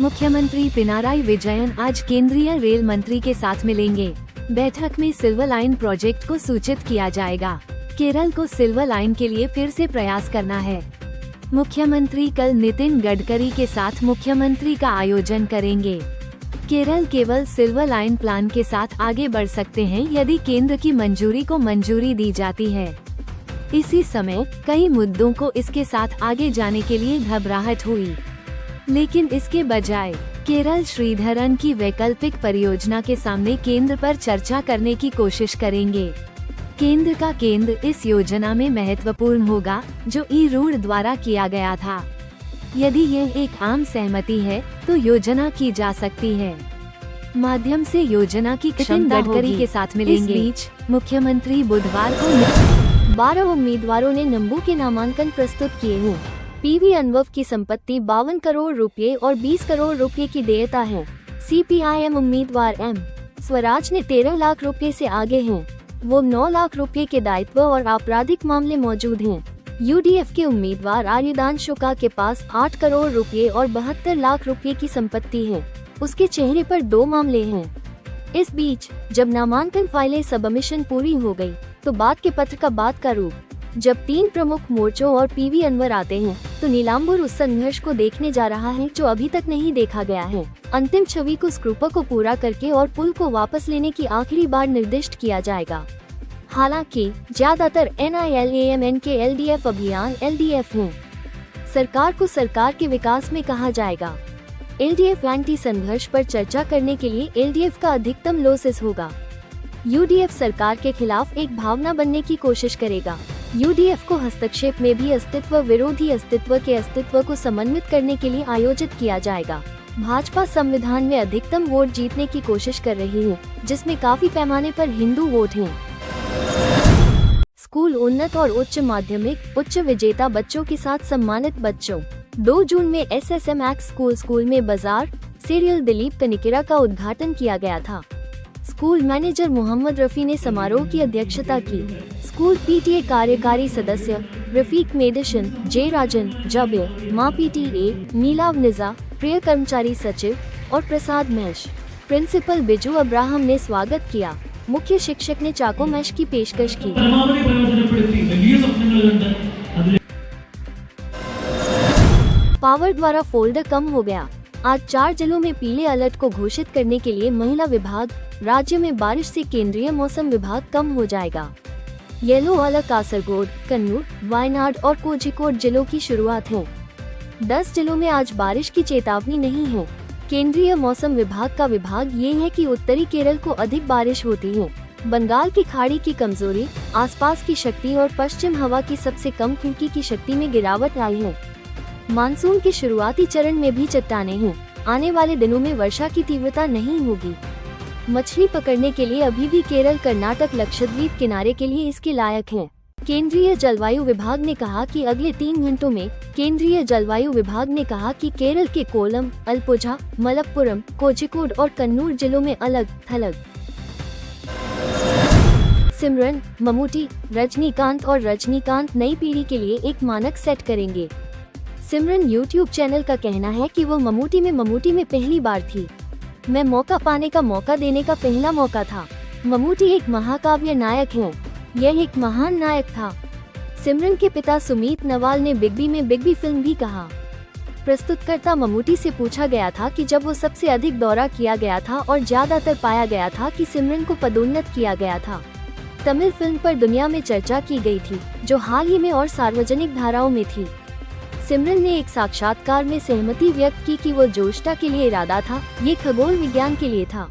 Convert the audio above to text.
मुख्यमंत्री पिनाराई विजयन आज केंद्रीय रेल मंत्री के साथ मिलेंगे। बैठक में सिल्वर लाइन प्रोजेक्ट को सूचित किया जाएगा। केरल को सिल्वर लाइन के लिए फिर से प्रयास करना है। मुख्यमंत्री कल नितिन गडकरी के साथ मुख्यमंत्री का आयोजन करेंगे। केरल केवल सिल्वर लाइन प्लान के साथ आगे बढ़ सकते हैं यदि केंद्र की मंजूरी को मंजूरी दी जाती है। इसी समय कई मुद्दों को इसके साथ आगे जाने के लिए घबराहट हुई, लेकिन इसके बजाय केरल श्रीधरन की वैकल्पिक परियोजना के सामने केंद्र पर चर्चा करने की कोशिश करेंगे। केंद्र का केंद्र इस योजना में महत्वपूर्ण होगा जो ई रूट द्वारा किया गया था। यदि यह एक आम सहमति है तो योजना की जा सकती है। माध्यम से योजना की क्षमता गडकरी के साथ मिलेंगे। इस बीच मुख्यमंत्री बुधवार को 12 उम्मीदवारों ने नंबू के नामांकन प्रस्तुत किए हैं। पीवी अनवर की संपत्ति 52 करोड़ रुपए और 20 करोड़ रुपए की देयता है। सीपीआईएम उम्मीदवार एम स्वराज ने 13 लाख रुपए से आगे हैं। वो 9 लाख रुपए के दायित्व और आपराधिक मामले मौजूद हैं। यूडीएफ के उम्मीदवार आर्यदान शुक्ला के पास 8 करोड़ रुपए और 72 लाख रुपए की संपत्ति है। उसके चेहरे पर 2 मामले हैं। इस बीच जब नामांकन फाइलें सबमिशन पूरी हो गई, तो बात के पत्र का बात का रूप। जब 3 प्रमुख मोर्चों और पीवी अनवर आते हैं, तो नीलांबर उस संघर्ष को देखने जा रहा है जो अभी तक नहीं देखा गया है। अंतिम छवि को स्क्रूपर को पूरा करके और पुल को वापस लेने की आखिरी बार निर्दिष्ट किया जाएगा। हालांकि ज्यादातर NILAMN के LDF अभियान LDF हैं। सरकार को सरकार के विकास में कहा जाएगा। LDF एंटी संघर्ष पर चर्चा करने के लिए LDF का अधिकतम लॉसेस होगा। UDF सरकार के खिलाफ एक भावना बनने की कोशिश करेगा। UDF को हस्तक्षेप में भी अस्तित्व विरोधी अस्तित्व के अस्तित्व को समन्वित करने के लिए आयोजित किया जाएगा। भाजपा संविधान में अधिकतम वोट जीतने की कोशिश कर रही है, जिसमें काफी पैमाने पर हिंदू वोट हैं। स्कूल उन्नत और उच्च माध्यमिक उच्च विजेता बच्चों के साथ सम्मानित बच्चों। 2 जून में SSMX स्कूल में बाजार सीरियल दिलीप कनिकेरा का उद्घाटन किया गया था। स्कूल मैनेजर मोहम्मद रफी ने समारोह की अध्यक्षता की। स्कूल PTA कार्यकारी सदस्य रफीक मेडिशन, जे राजन, जाबिर, माँ PTA, नीलाव निजा, प्रिय कर्मचारी सचिव और प्रसाद मैश, प्रिंसिपल बिजू अब्राहम ने स्वागत किया। मुख्य शिक्षक ने चाको मैश की पेशकश की। पावर द्वारा फोल्डर कम हो गया। आज 4 जिलों में पीले अलर्ट को घोषित करने के लिए महिला विभाग। राज्य में बारिश से केंद्रीय मौसम विभाग कम हो जाएगा। येलो अलर्ट कासरगोड, कन्नूर, वायनाड और कोझिकोड जिलों की शुरुआत है। 10 जिलों में आज बारिश की चेतावनी नहीं है। केंद्रीय मौसम विभाग का विभाग ये है कि उत्तरी केरल को अधिक बारिश होती है। बंगाल की खाड़ी की कमजोरी, आसपास की शक्ति और पश्चिम हवा की सबसे कम खिड़की की शक्ति में गिरावट आई है। मानसून के शुरुआती चरण में भी चट्टानें हैं। आने वाले दिनों में वर्षा की तीव्रता नहीं होगी। मछली पकड़ने के लिए अभी भी केरल, कर्नाटक, लक्षद्वीप किनारे के लिए इसके लायक है। केंद्रीय जलवायु विभाग ने कहा कि अगले 3 घंटों में केरल के कोलम, अलपुझा, मलप्पुरम, कोझिकोड और कन्नूर जिलों में अलग थलग। सिमरन, ममूटी, रजनीकांत नई पीढ़ी के लिए एक मानक सेट करेंगे। सिमरन YouTube चैनल का कहना है कि वो ममूटी में पहली बार थी। मैं मौका पाने का मौका देने का पहला मौका था। ममूटी एक महाकाव्य नायक है। यह एक महान नायक था। सिमरन के पिता सुमीत नवाल ने बिग बी फिल्म भी कहा। प्रस्तुतकर्ता ममूटी से पूछा गया था कि जब वो सबसे अधिक दौरा किया गया था और ज्यादातर पाया गया था कि सिमरन को पदोन्नत किया गया था। तमिल फिल्म पर दुनिया में चर्चा की गई थी, जो हाल ही में और सार्वजनिक धाराओं में थी। सिमरन ने एक साक्षात्कार में सहमति व्यक्त की कि वो ज्येष्ठा के लिए इरादा था, ये खगोल विज्ञान के लिए था।